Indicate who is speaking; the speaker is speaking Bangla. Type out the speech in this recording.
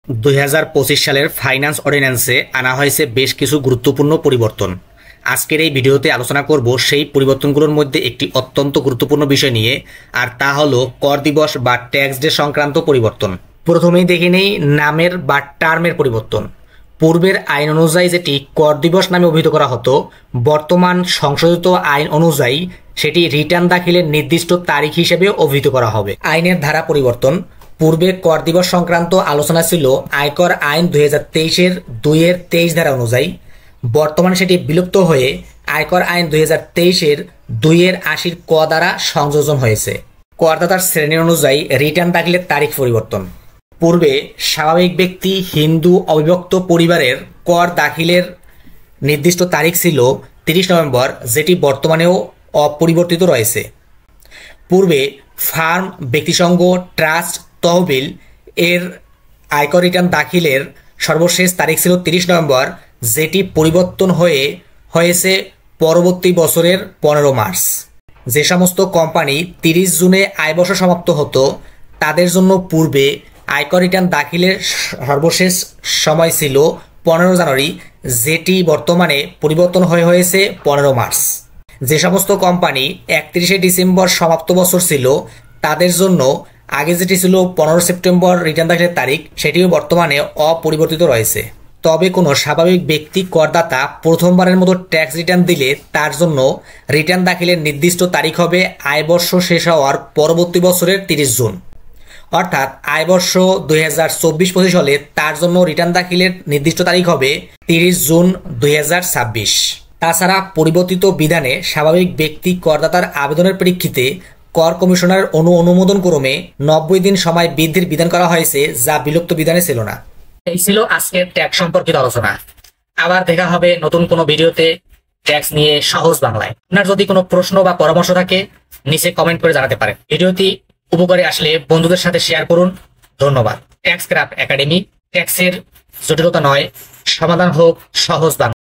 Speaker 1: 2025 সালের ফাইন্যান্স অর্ডিন্যান্সে আনা হয়েছে বেশ কিছু গুরুত্বপূর্ণ পরিবর্তন। আজকের এই ভিডিওতে আলোচনা করব সেই পরিবর্তনগুলোর মধ্যে একটি অত্যন্ত গুরুত্বপূর্ণ বিষয় নিয়ে, আর তা হলো কর দিবস বা ট্যাক্স ডে সংক্রান্ত পরিবর্তন। প্রথমেই দেখে নেই নামের বা টার্মের পরিবর্তন। পূর্বের আইন অনুযায়ী যেটি কর দিবস নামে অভিহিত করা হতো, বর্তমান সংশোধিত আইন অনুযায়ী সেটি রিটার্ন দাখিলের নির্দিষ্ট তারিখ হিসেবে অভিহিত করা হবে। আইনের ধারা পরিবর্তন। পূর্বে কর দিবস সংক্রান্ত আলোচনা ছিল আয়কর আইন 2023-এর 2-23 ধারা অনুযায়ী। বর্তমানে সেটি বিলুপ্ত হয়ে আয়কর আইন 2023-এর 2-80 ক দ্বারা সংযোজন হয়েছে। করদাতার শ্রেণী অনুযায়ী রিটার্ন দাখিলের তারিখ পরিবর্তন। পূর্বে স্বাভাবিক ব্যক্তি হিন্দু অবিভক্ত পরিবারের কর দাখিলের নির্দিষ্ট তারিখ ছিল 30 নভেম্বর, যেটি বর্তমানেও অপরিবর্তিত রয়েছে। পূর্বে ফার্ম, ব্যক্তিসংঘ, ট্রাস্ট, তহবিল এর আয়কর রিটার্ন দাখিলের সর্বশেষ তারিখ ছিল 30 নভেম্বর, যেটি পরিবর্তন হয়েছে পরবর্তী বছরের 15 মার্চ। যে সমস্ত কোম্পানি 30 জুনে আয়বর্ষ সমাপ্ত হতো, তাদের জন্য পূর্বে আয়কর রিটার্ন দাখিলের সর্বশেষ সময় ছিল 15 জানুয়ারি, যেটি বর্তমানে পরিবর্তন হয়েছে 15 মার্চ। যে সমস্ত কোম্পানি 31শে ডিসেম্বর সমাপ্ত বছর ছিল, তাদের জন্য আগে যেটি ছিল 15 সেপ্টেম্বর রিটার্ন দাখিলের তারিখ, সেটিও বর্তমানে অপরিবর্তিত রয়েছে। তবে কোনো স্বাভাবিক ব্যক্তি করদাতা প্রথমবারের মতো ট্যাক্স রিটার্ন দিলে তার জন্য রিটার্ন দাখিলের নির্দিষ্ট তারিখ হবে আয়বর্ষ শেষ হওয়ার পরবর্তী বছরের 30 জুন। অর্থাৎ আয়বর্ষ 2024-25 হলে তার জন্য রিটার্ন দাখিলের নির্দিষ্ট তারিখ হবে 30 জুন 2026। তাছাড়া পরিবর্তিত বিধানে স্বাভাবিক ব্যক্তি করদাতার আবেদনের প্রেক্ষিতে কর কমিশনার অনুমোদন ক্রমে 90 দিন সময় বৃদ্ধির বিধান করা হয়েছে, যা বিলুপ্ত বিধানে ছিল না। এই ছিল আজকের ট্যাক্স সম্পর্কিত আলোচনা। আবার দেখা হবে নতুন কোনো ভিডিওতে ট্যাক্স নিয়ে সহজ বাংলায়। আপনার যদি কোনো প্রশ্ন বা পরামর্শ থাকে নিচে কমেন্ট করে জানাতে পারেন। ভিডিওটি উপকারে আসলে বন্ধুদের সাথে শেয়ার করুন। ধন্যবাদ। ট্যাক্স ক্রাফট একাডেমি, ট্যাক্সের জটিলতা নয়, সমাধান হোক সহজ বাংলা।